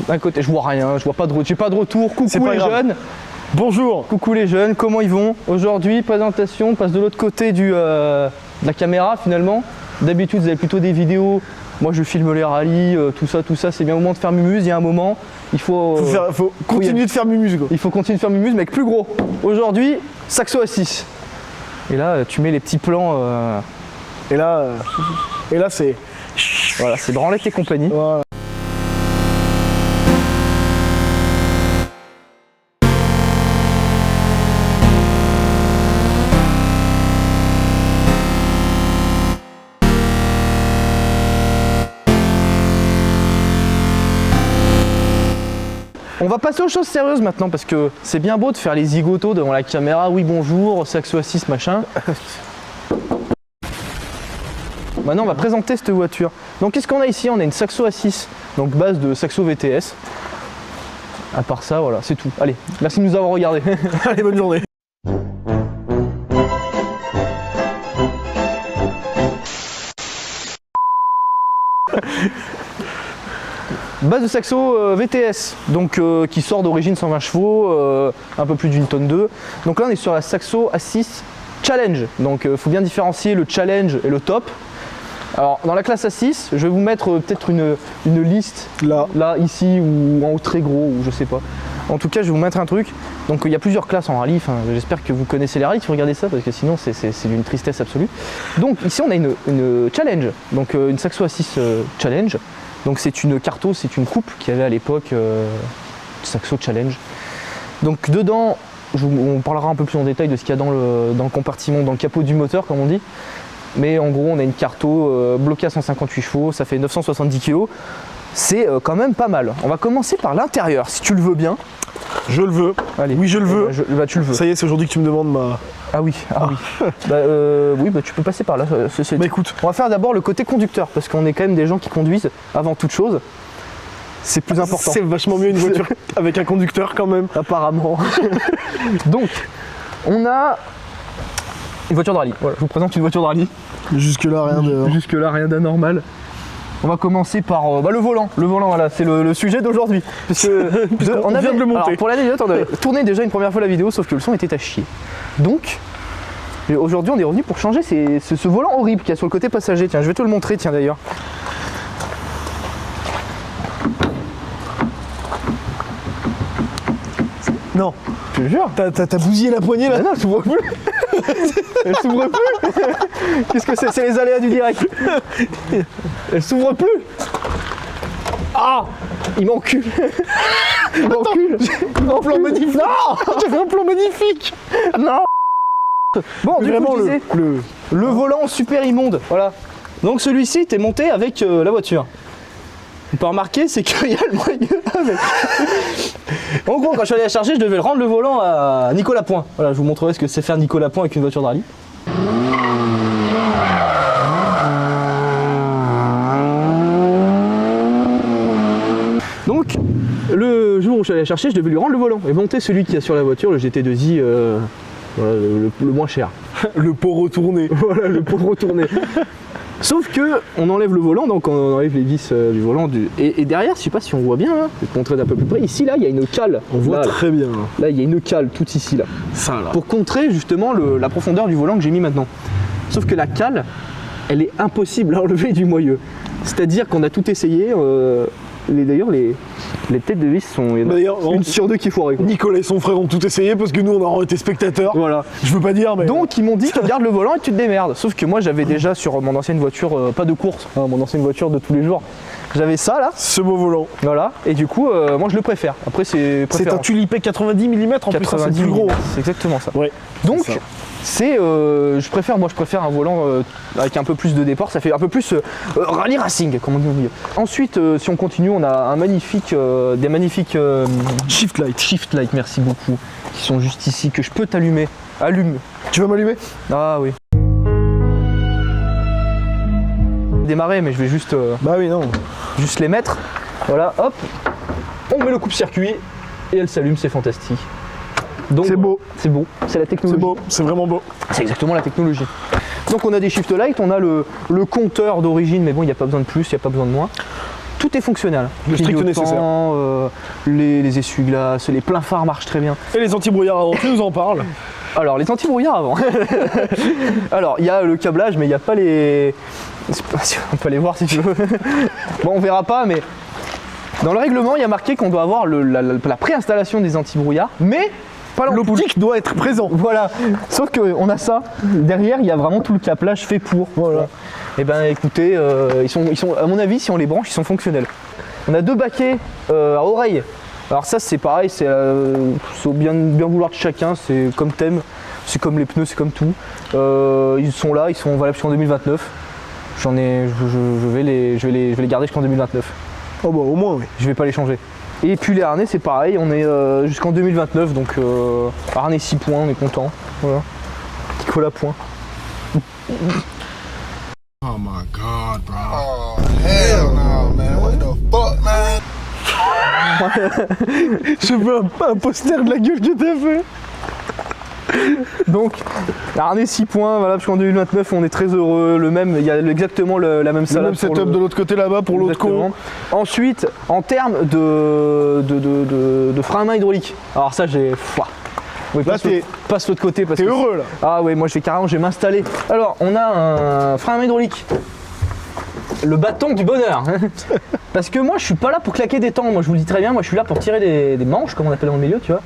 d'un côté, je vois rien, je vois pas de retour, j'ai pas de retour. Coucou les jeunes. Bonjour. Coucou les jeunes, comment ils vont? Aujourd'hui, présentation, on passe de l'autre côté de la caméra finalement. D'habitude, vous avez plutôt des vidéos. Moi, je filme les rallyes, tout ça. C'est bien au moment de faire mumuse. Il y a un moment, il faut continuer de faire mumuse. Quoi. Il faut continuer de faire mumuse, mais avec plus gros. Aujourd'hui, saxo à 6. Et là, tu mets les petits plans. Et là c'est. Voilà, c'est branlette et compagnie. Voilà. On va passer aux choses sérieuses maintenant parce que c'est bien beau de faire les zigotos devant la caméra. Oui, bonjour, saxo à 6, machin. Maintenant, on va présenter cette voiture. Donc, qu'est-ce qu'on a ici? On a une saxo à 6, donc base de saxo VTS. À part ça, voilà, c'est tout. Allez, merci de nous avoir regardés. Allez, bonne journée. Base de saxo VTS, donc qui sort d'origine 120 chevaux, un peu plus d'une tonne 2. Donc là on est sur la saxo A6 Challenge, donc il faut bien différencier le Challenge et le Top. Alors dans la classe A6, je vais vous mettre peut-être une liste là, ici, ou en haut très gros, ou je sais pas. En tout cas, je vais vous mettre un truc. Donc il y a plusieurs classes en rallye, j'espère que vous connaissez les rallyes, si vous regardez ça, parce que sinon c'est d'une tristesse absolue. Donc ici on a une Challenge, donc une saxo A6 Challenge. Donc c'est une carto, c'est une coupe qu'il y avait à l'époque, saxo Challenge. Donc dedans, on parlera un peu plus en détail de ce qu'il y a dans le compartiment, dans le capot du moteur comme on dit. Mais en gros on a une carto bloquée à 158 chevaux, ça fait 970 kg. C'est quand même pas mal. On va commencer par l'intérieur, si tu le veux bien. Je le veux. Allez. Oui, je le veux. Tu le veux. Ça y est, c'est aujourd'hui que tu me demandes ma... Ah oui, oui, tu peux passer par là. Écoute. On va faire d'abord le côté conducteur, parce qu'on est quand même des gens qui conduisent avant toute chose. C'est plus important. C'est vachement mieux une voiture avec un conducteur quand même. Apparemment. Donc, on a une voiture de rallye. Voilà, je vous présente une voiture de rallye. Jusque-là, rien d'anormal. On va commencer par le volant. Le volant, voilà, c'est le sujet d'aujourd'hui. On vient de le monter. Alors, pour l'anecdote, on avait tourné déjà une première fois la vidéo, sauf que le son était à chier. Donc, aujourd'hui, on est revenu pour changer ce volant horrible qu'il y a sur le côté passager. Tiens, je vais te le montrer, tiens d'ailleurs. Non. Je te jure. T'as bousillé la poignée là? Non, elle s'ouvre plus. Elle s'ouvre plus. Qu'est-ce que c'est? C'est les aléas du direct. Elle s'ouvre plus. Ah, il m'encule. Il m'encule. J'ai un plan magnifique. Non, j'avais un plan magnifique. Non. Bon, du vraiment coup, le volant super immonde. Voilà. Donc celui-ci, t'es monté avec la voiture. On peut remarquer, c'est qu'il y a le moyen avec. En gros, quand je suis allé la charger, je devais rendre le volant à Nicolas Point. Voilà, je vous montrerai ce que c'est faire Nicolas Point avec une voiture de rallye. Donc, le jour où je suis allé la chercher, je devais lui rendre le volant et monter celui qui a sur la voiture, le GT2i, voilà, le moins cher. Le pot retourné. Voilà, le pot retourné. Sauf que on enlève le volant, donc on enlève les vis du volant. Et derrière, je sais pas si on voit bien, hein, je vais te montrer d'un peu plus près. Ici, là, il y a une cale. On voit très bien. Là, il y a une cale tout ici, là. Ça, là. Pour contrer justement la profondeur du volant que j'ai mis maintenant. Sauf que la cale, elle est impossible à enlever du moyeu. C'est-à-dire qu'on a tout essayé. D'ailleurs, les têtes de vis sont. Il y en a une sur deux qui est foirée. Nicolas et son frère ont tout essayé parce que nous on aurait été spectateurs. Voilà. Je veux pas dire, mais. Donc ils m'ont dit tu gardes le volant et tu te démerdes. Sauf que moi j'avais déjà sur mon ancienne voiture, pas de course, hein, mon ancienne voiture de tous les jours. J'avais ça là. Ce beau volant. Voilà. Et du coup, moi je le préfère. Après c'est. C'est un Tulipé 90 mm en plus, ça, c'est plus gros. C'est exactement ça. Ouais. Donc. Je préfère un volant avec un peu plus de déport, ça fait un peu plus rallye racing comme on dit au milieu. Ensuite, si on continue, on a des magnifiques Shift Light, merci beaucoup, qui sont juste ici, que je peux t'allumer. Allume. Tu veux m'allumer? Ah oui. Démarrer, mais je vais juste. Bah oui, non. Juste les mettre. Voilà, hop. On met le coupe-circuit et elle s'allume, c'est fantastique. C'est beau. C'est beau, c'est la technologie. C'est beau, c'est vraiment beau. C'est exactement la technologie. Donc on a des shift light, on a le compteur d'origine, mais bon, il n'y a pas besoin de plus, il n'y a pas besoin de moins. tout est fonctionnel. Le strict Clignotant, nécessaire. Les essuie-glaces, les pleins phares marchent très bien. Et les anti-brouillards avant, tu nous en parles. Alors, les anti-brouillards avant. Alors, il y a le câblage, mais il n'y a pas les... On peut aller voir si tu veux. Bon, on verra pas, mais dans le règlement, il y a marqué qu'on doit avoir la préinstallation des anti-brouillards, mais pas l'ampoule. L'optique doit être présent. Voilà, sauf qu'on a ça. Derrière, il y a vraiment tout le câblage fait pour. Voilà. Et ben écoutez, ils sont, à mon avis, si on les branche, ils sont fonctionnels. On a deux baquets à oreilles. Alors ça, c'est pareil, c'est au bien vouloir de chacun, c'est comme thème, c'est comme les pneus, c'est comme tout. Ils sont là, ils sont valables jusqu'en 2029. Je vais les garder jusqu'en 2029. Oh bah au moins, oui. Je vais pas les changer. Et puis les harnais, c'est pareil, on est jusqu'en 2029, donc harnais 6 points, on est content. Voilà. Petit cola point. Oh my god, bro. Oh, hell no, man. What the fuck, man? Je veux un poster de la gueule que t'as fait. Donc, harnais 6 points, voilà, jusqu'en 2029, on est très heureux. Le même, il y a exactement la même Le salade. même setup de l'autre côté là-bas pour l'autre con. Ensuite, en termes de frein à main hydraulique, alors ça, j'ai. Oui, Là, passe l'autre côté parce T'es que. heureux là. Ah ouais, moi je vais m'installer. Alors, on a un frein à main hydraulique. Le bâton du bonheur. Parce que moi je suis pas là pour claquer des temps, moi je vous le dis très bien, moi je suis là pour tirer des manches, comme on appelle dans le milieu, tu vois.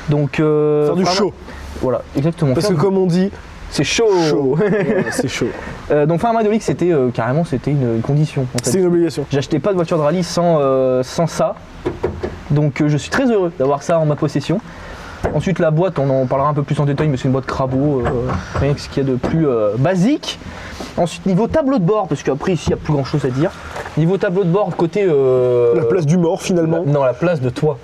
Donc. Faire du chaud. Voilà, exactement. Parce que comme on dit, c'est chaud. Ouais, c'est chaud. Donc frein à main hydraulique, c'était carrément c'était une condition. En fait. C'est une obligation. J'achetais pas de voiture de rallye sans ça. Donc je suis très heureux d'avoir ça en ma possession. Ensuite la boîte, on en parlera un peu plus en détail, mais c'est une boîte Crabo, rien que ce qu'il y a de plus basique. Ensuite niveau tableau de bord, parce qu'après ici il n'y a plus grand chose à dire. Niveau tableau de bord, côté... la place du mort finalement. Non, la place de toi.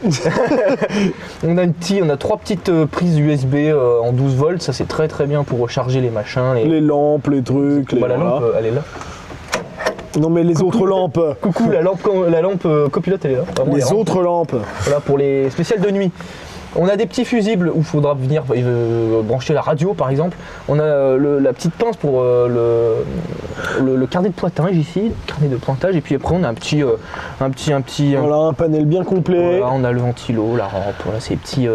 on a 3 petites prises USB en 12 volts, ça c'est très très bien pour recharger les machins. Les lampes, les trucs, La lampe, elle est là. Non mais les autres lampes. Coucou, la lampe copilote elle est là. Vraiment, Les autres lampes. Voilà, pour les spéciales de nuit. On a des petits fusibles où il faudra venir brancher la radio par exemple. On a la petite pince pour le carnet de pointage ici, carnet de pointage. Et puis après on a un petit. Voilà, un panel bien complet. Voilà, on a le ventilo, la rampe, voilà, ces petits.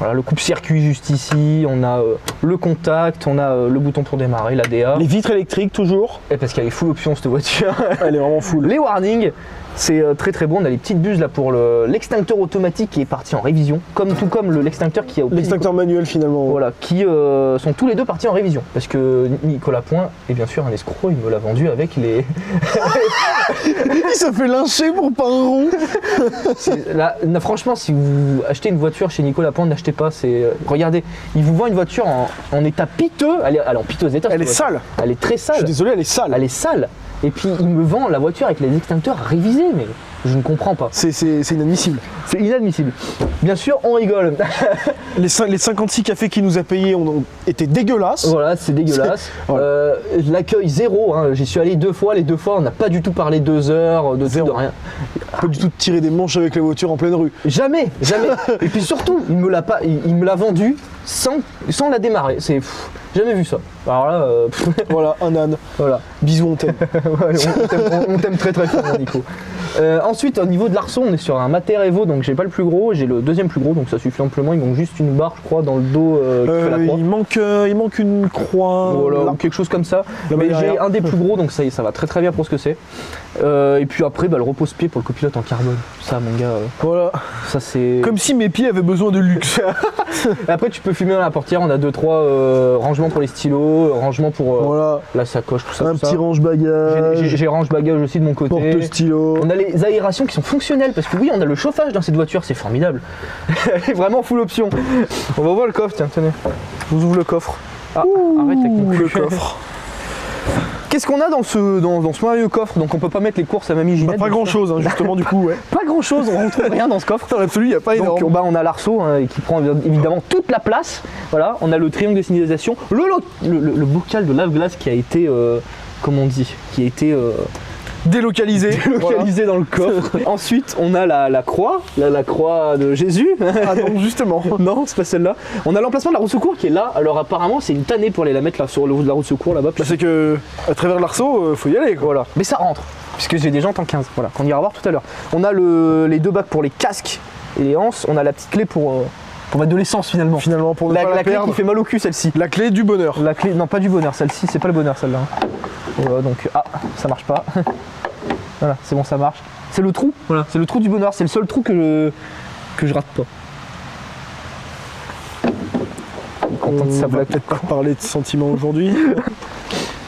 Voilà, le coupe-circuit juste ici, on a le contact, on a le bouton pour démarrer, l'ADA. Les vitres électriques toujours. Et parce qu'elle est full option cette voiture. Elle est vraiment full. Les warnings, c'est très très bon. On a les petites buses là pour l'extincteur automatique qui est parti en révision, tout comme l'extincteur qui a au L'extincteur manuel finalement. Voilà, qui sont tous les deux partis en révision. Parce que Nicolas Point est bien sûr un escroc, il me l'a vendu avec les. Il se fait lyncher pour pas un rond. Là, franchement, si vous achetez une voiture chez Nicolas Point, n'achetez pas. Regardez, il vous vend une voiture en état piteux. Elle est en piteux état. Elle est sale. Elle est très sale. Je suis désolé, elle est sale. Elle est sale. Et puis il me vend la voiture avec les extincteurs révisés, mais je ne comprends pas. C'est inadmissible. C'est inadmissible. Bien sûr, on rigole. Les 56 cafés qu'il nous a payés ont été dégueulasses. Voilà, c'est dégueulasse. Voilà. L'accueil zéro, hein. J'y suis allé 2 fois. Les 2 fois, on n'a pas du tout parlé 2 heures, de Zéro. tout, de rien. Pas du tout de tirer des manches avec la voiture en pleine rue. Jamais. Et puis surtout, il me l'a vendu sans la démarrer. C'est jamais vu ça. Alors là, Voilà, un âne. voilà. Bisous, on t'aime. Ouais, on t'aime très très fort, Nico. Ensuite, au niveau de l'arceau, on est sur un Mater Evo, donc j'ai pas le plus gros, j'ai le deuxième plus gros, donc ça suffit amplement. Il manque juste une barre, je crois, dans le dos qui fait la croix. Il manque une croix. Voilà, là. ou quelque chose comme ça. Là-bas Mais derrière. j'ai un des plus gros, donc ça va très très bien pour ce que c'est. Et puis après, le repose-pied pour le copilote en carbone. Ça, mon gars, Voilà. ça c'est. Comme si mes pieds avaient besoin de luxe. Après, tu peux fumer dans la portière. On a 2-3 rangements pour les stylos, rangements pour Voilà. la sacoche, tout ça. Un tout ça. petit range-bagages. J'ai range bagage aussi de mon côté. Porte-stylo. On a les aérations qui sont fonctionnelles parce que oui, on a le chauffage dans cette voiture, c'est formidable. Elle est vraiment full option. On va voir le coffre, tiens, tenez. Je vous ouvre le coffre. Ah, arrête avec mon le cul. coffre. Qu'est-ce qu'on a dans ce merveilleux coffre? Donc on peut pas mettre les courses à Mamie Ginette. Pas grand chose, justement, du coup, ouais. Pas grand chose, on retrouve rien dans ce coffre. Dans l'absolu, il n'y a pas Donc énorme. on a l'arceau qui prend évidemment toute la place. Voilà, on a le triangle de signalisation, le bocal de lave-glace qui a été, comment on dit, qui a été Délocalisé. localisé dans le coffre. Ensuite, on a la croix, la croix de Jésus. Ah non, justement. Non, c'est pas celle-là. On a l'emplacement de la roue de secours qui est là. Alors apparemment, c'est une tannée pour aller la mettre là sur le haut de la roue de secours là-bas. Bah, c'est que, à travers l'arceau, faut y aller, quoi. Voilà. Mais ça rentre. puisque j'ai des jantes en 15, voilà, qu'on ira voir tout à l'heure. On a les deux bacs pour les casques et les anses, on a la petite clé pour mettre de l'essence finalement. Finalement, pour ne pas La la clé perdre. qui fait mal au cul, celle-ci. La clé du bonheur. La clé, non pas du bonheur, celle-ci c'est pas le bonheur celle-là. Voilà, donc, ça marche pas. Voilà, c'est bon, ça marche. C'est le trou, voilà, c'est le trou du bonheur, c'est le seul trou que je rate pas. Content de On sa va blague. peut-être pas parler de sentiments aujourd'hui.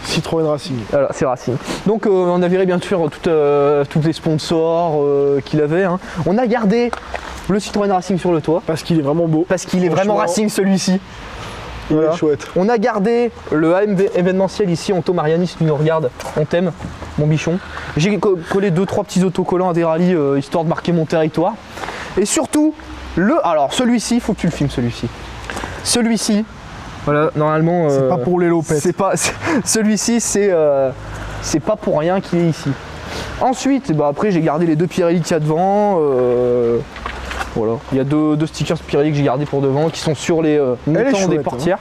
Citroën Racing. Voilà, c'est Racing. Donc on a viré bien sûr tous les sponsors qu'il avait. Hein. On a gardé le Citroën Racing sur le toit, Parce qu'il est vraiment beau. parce qu'il est vraiment Franchement, Racing celui-ci. Il Voilà. est chouette. On a gardé le AMV événementiel ici, Anto Mariani, si tu nous regardes, on t'aime, mon bichon. J'ai collé 2-3 petits autocollants à des rallyes, histoire de marquer mon territoire. Et surtout, alors celui-ci, faut que tu le filmes celui-ci. Celui-ci, voilà, normalement... C'est pas pour les lopettes. Celui-ci, c'est pas pour rien qu'il est ici. Ensuite, après j'ai gardé les deux Pirelli qu'il y a devant. Voilà, il y a deux stickers Pirelli que j'ai gardés pour devant qui sont sur les montants des chouette, portières.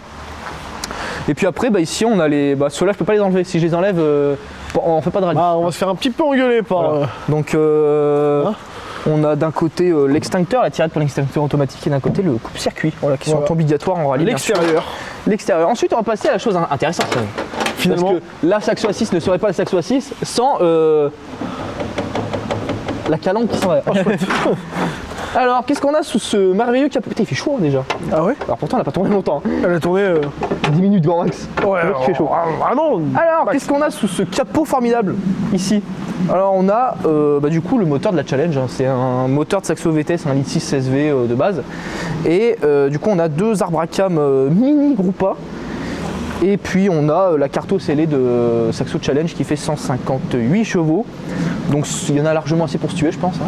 Et puis après, ici on a les. Ceux-là, je peux pas les enlever. Si je les enlève, on fait pas de rallye. Ah, on va se faire un petit peu engueuler par. Voilà. Donc, on a d'un côté l'extincteur, la tirette pour l'extincteur automatique, et d'un côté le coupe-circuit, voilà, qui sont obligatoires en rallye. bien sûr. L'extérieur. L'extérieur. Ensuite, on va passer à la chose intéressante quand même. Finalement. Parce que la Saxo A6 ne serait pas la Saxo A6 sans la calandre qui s'en va. Alors, qu'est-ce qu'on a sous ce merveilleux capot? Putain, il fait chaud déjà. Ah ouais. Alors pourtant, elle n'a pas tourné longtemps. Elle a tourné. 10 minutes grand max. Ouais, Il fait chaud. Ah non. Alors, qu'est-ce qu'on a sous ce capot formidable ici? Alors, on a du coup le moteur de la Challenge. Hein. C'est un moteur de Saxo VTS, un litre 6 SV de base. Et du coup, on a deux arbres à cam mini Groupa. Et puis, on a la carto scellée de Saxo Challenge qui fait 158 chevaux. Donc, il y en a largement assez pour se tuer, je pense. Hein.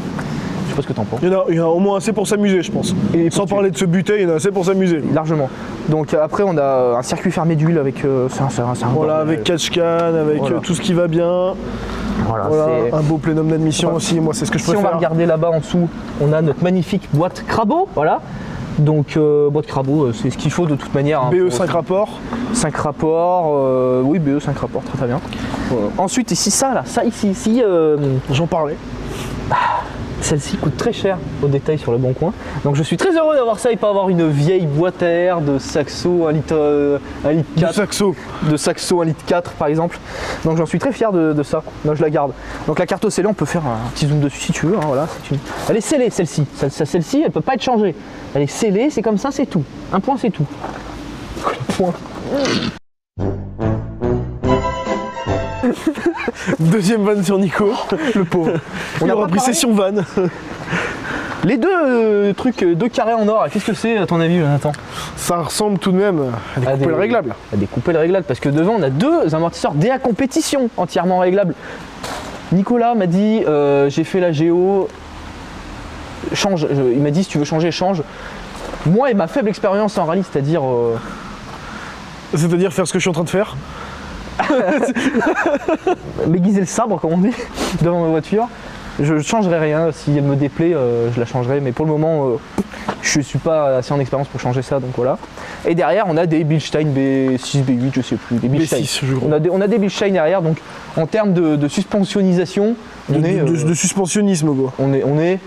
Je sais pas ce que t'en penses. Il y en a au moins assez pour s'amuser, je pense. Et Sans pour parler de se buter, il y en a assez pour s'amuser. Largement. Donc après on a un circuit fermé d'huile avec c'est un Voilà, bordel. avec catch-can, avec Voilà. tout ce qui va bien. Voilà, Voilà, c'est- un beau plénum d'admission aussi, moi c'est ce que je Si on va préfère. regarder là-bas en dessous, on a notre magnifique boîte Crabo, voilà. Donc boîte Crabo, c'est ce qu'il faut de toute manière. Hein, BE pour- 5 rapports. 5 rapports, oui BE 5 rapports, très très bien. Voilà. Ensuite ici ça ici, J'en parlais. celle-ci coûte très cher au détail sur le bon coin. Donc je suis très heureux d'avoir ça et pas avoir une vieille boîte à air de Saxo 1 litre 4. Du saxo. De Saxo 1 litre 4 par exemple. Donc j'en suis très fier de ça. Donc je la garde. Donc la carte scellée, on peut faire un petit zoom dessus si tu veux. Hein, voilà, elle est scellée celle-ci. Celle-ci, elle peut pas être changée. Elle est scellée, c'est comme ça, c'est tout. Un point, c'est tout. Point. Deuxième vanne sur Nico. Le pauvre. On a a pas repris parlé. session vanne. Les deux trucs, deux carrés en or, qu'est-ce que c'est à ton avis, Jonathan? Ça ressemble tout de même à des coupelles réglables. À des coupelles réglables, parce que devant on a deux amortisseurs DA compétition entièrement réglables. Nicolas m'a dit j'ai fait la géo, change. Il m'a dit si tu veux changer, change. Moi et ma faible expérience en rallye, c'est-à-dire C'est-à-dire faire ce que je suis en train de faire. m'aiguiser le sabre comme on dit devant ma voiture, je ne changerai rien. Si elle me déplaît, je la changerai, mais pour le moment je suis pas assez en expérience pour changer ça, donc voilà. Et derrière on a des Bilstein B6, B8, je sais plus, des Bilstein. B6, je crois. On a des Bilstein derrière, donc en termes de suspensionnisation, on est de suspensionnisme, quoi. on est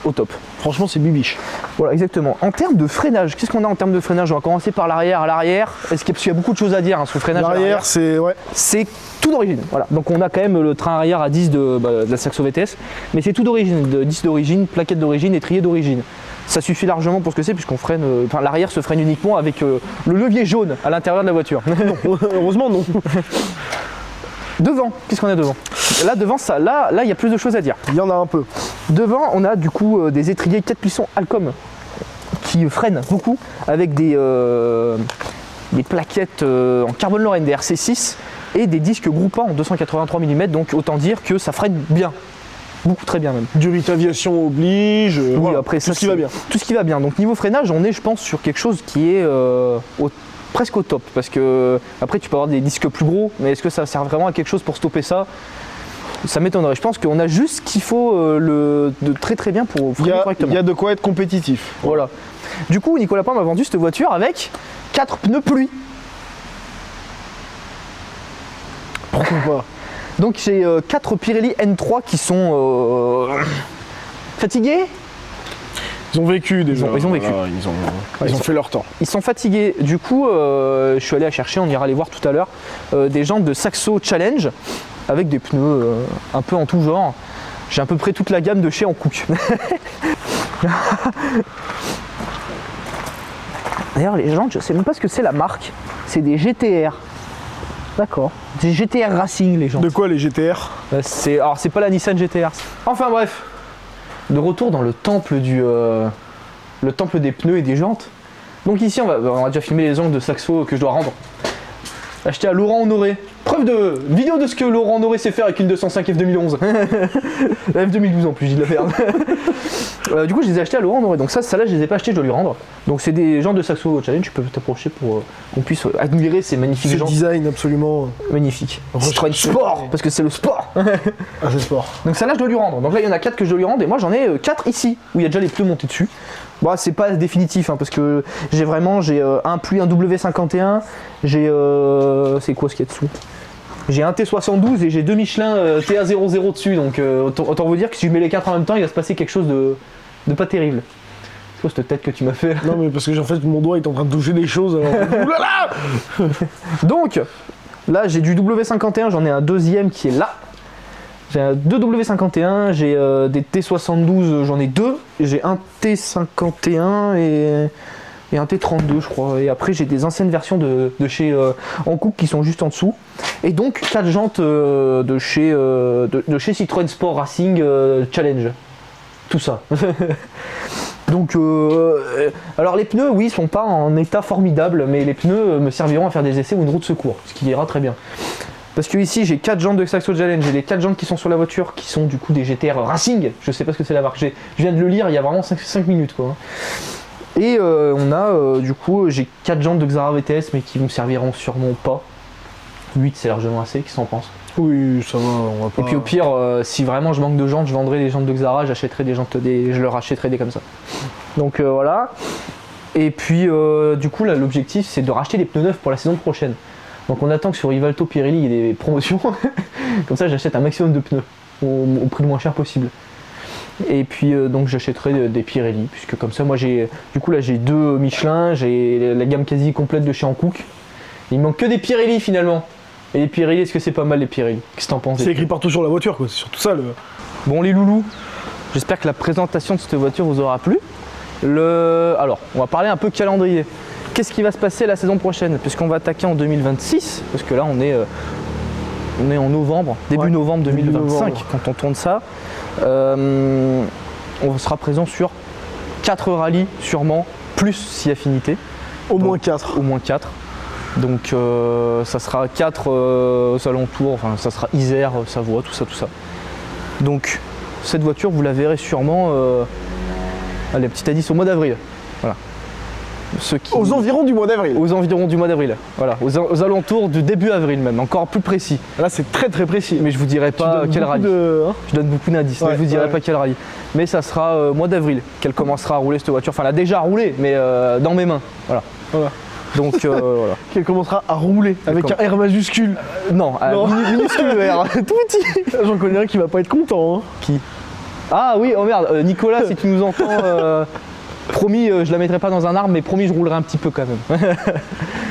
au top. Franchement, c'est bibiche. Voilà, exactement. En termes de freinage, qu'est-ce qu'on a en termes de freinage? On va commencer par l'arrière. À l'arrière, parce qu'il y a beaucoup de choses à dire hein, sur le freinage. à L'arrière, c'est. Ouais. c'est tout d'origine. Voilà. Donc on a quand même le train arrière à 10 de la Saxo VTS, mais c'est tout d'origine, 10 d'origine, plaquette d'origine, étrier d'origine. Ça suffit largement pour ce que c'est, puisqu'on freine. Enfin, l'arrière se freine uniquement avec le levier jaune à l'intérieur de la voiture. Heureusement, non. Devant, qu'est-ce qu'on a devant? Là, devant ça, là, il y a plus de choses à dire. Il y en a un peu. Devant, on a du coup des étriers 4 pistons Alcom qui freinent beaucoup avec des plaquettes en carbone Lorraine, des RC6 et des disques Groupa en 283 mm, donc autant dire que ça freine bien. Beaucoup, très bien même. Durite Aviation oblige. Oui, Voilà, après tout ça, ce qui va c'est- bien. Tout ce qui va bien. Donc niveau freinage, on est, je pense, sur quelque chose qui est presque au top. Parce que après, tu peux avoir des disques plus gros, mais est-ce que ça sert vraiment à quelque chose pour stopper ça? Ça m'étonnerait. Je pense qu'on a juste ce qu'il faut de très très bien pour Il freiner correctement. y a de quoi être compétitif. Voilà. Du coup, Nicolas Pan m'a vendu cette voiture avec 4 pneus pluie. Pourquoi pas? Donc j'ai 4 Pirelli N3 qui sont fatigués. Ils ont vécu déjà. Ils ont vécu. Voilà, ils ont fait leur temps. Ils sont fatigués. Du coup, je suis allé à chercher, on ira les voir tout à l'heure, des jantes de Saxo Challenge avec des pneus un peu en tout genre. J'ai à peu près toute la gamme de chez Hankook. D'ailleurs, les jantes, je sais même pas ce que c'est la marque. C'est des GTR. D'accord. Des GTR Racing, les jantes. De quoi les GTR? Alors, c'est pas la Nissan GTR. Enfin bref. De retour dans le temple le temple des pneus et des jantes. Donc ici, on va déjà filmer les angles de Saxo que je dois rendre. Acheté à Laurent Honoré. Preuve de vidéo de ce que Laurent Honoré sait faire avec une 205 F2011. La F2012 en plus, j'ai de la merde. Du coup, je les ai achetés à Laurent Honoré. Donc ça là, je les ai pas achetés, je dois lui rendre. Donc c'est des jantes de Saxo Challenge. Tu peux t'approcher pour qu'on puisse admirer ces magnifiques Ce jantes. design absolument Magnifique. Citroën Sport, parce que c'est le sport. ah, c'est sport. Donc ça là, je dois lui rendre. Donc là, il y en a 4 que je dois lui rendre et moi j'en ai 4 ici où il y a déjà les pneus montés dessus. Bon, c'est pas définitif parce que j'ai un pluie, un W51, j'ai c'est quoi ce qu'il y a dessous? J'ai un T72 et j'ai 2 Michelin TA00 dessus, donc autant vous dire que si je mets les 4 en même temps, il va se passer quelque chose de pas terrible. C'est quoi cette tête que tu m'as fait là? Non mais parce que en fait mon doigt est en train de toucher des choses alors. Oulala. Donc là j'ai du W51, j'en ai un deuxième qui est là. J'ai 2 W51, j'ai des T72, j'en ai 2. J'ai un T51 et un T32 je crois. Et après j'ai des anciennes versions de chez Hankook qui sont juste en dessous. Et donc 4 jantes de chez Citroën Sport Racing Challenge. Tout ça. Donc alors les pneus oui sont pas en état formidable, mais les pneus me serviront à faire des essais ou une roue de secours, ce qui ira très bien. Parce que ici j'ai 4 jantes de Saxo Challenge, j'ai les 4 jantes qui sont sur la voiture qui sont du coup des GTR Racing, je sais pas ce que c'est la marque, je viens de le lire il y a vraiment 5 minutes quoi. Et on a du coup j'ai 4 jantes de Xara VTS mais qui me serviront sûrement pas. 8 c'est largement assez, qui s'en pense. Oui ça va, on va pas. Et puis au pire si vraiment je manque de jantes, je vendrai les jantes de Xara, j'achèterai je leur achèterai des comme ça. Donc voilà. Et puis du coup là l'objectif c'est de racheter des pneus neufs pour la saison prochaine. Donc on attend que sur Rivalto Pirelli il y ait des promotions, comme ça j'achète un maximum de pneus au prix le moins cher possible. Et puis donc j'achèterai des Pirelli, puisque comme ça moi j'ai 2 Michelin, j'ai la gamme quasi complète de chez Hankook. Il me manque que des Pirelli finalement. Et les Pirelli, est-ce que c'est pas mal les Pirelli? Qu'est-ce que t'en penses? C'est écrit partout sur la voiture quoi, c'est surtout ça le. Bon les loulous, j'espère que la présentation de cette voiture vous aura plu. Alors on va parler un peu calendrier. Qu'est-ce qui va se passer la saison prochaine, puisqu'on va attaquer en 2026, parce que là on est en novembre, début novembre 2025 quand on tourne ça. On sera présent sur 4 rallyes sûrement, plus si affinité. Au moins 4. Au moins 4. Donc ça sera 4 aux alentours, enfin ça sera Isère, Savoie, tout ça. Donc cette voiture vous la verrez sûrement, allez petit indice, au mois d'avril. Voilà. Aux environs du mois d'avril. Aux environs du mois d'avril, voilà, aux alentours du début avril même, encore plus précis. Là c'est très précis. Mais je vous dirai pas quel rallye. Je donne beaucoup d'indices, mais je vous dirai pas quel rallye. Mais ça sera mois d'avril qu'elle commencera à rouler cette voiture. Enfin elle a déjà roulé, mais dans mes mains. Voilà. Donc voilà. Qu'elle commencera à rouler avec un R majuscule. Non, minuscule R, tout petit. J'en connais un qui va pas être content. Hein. Qui? Ah oui, oh merde, Nicolas, si tu nous entends, promis, je la mettrai pas dans un arbre, mais promis, je roulerai un petit peu quand même.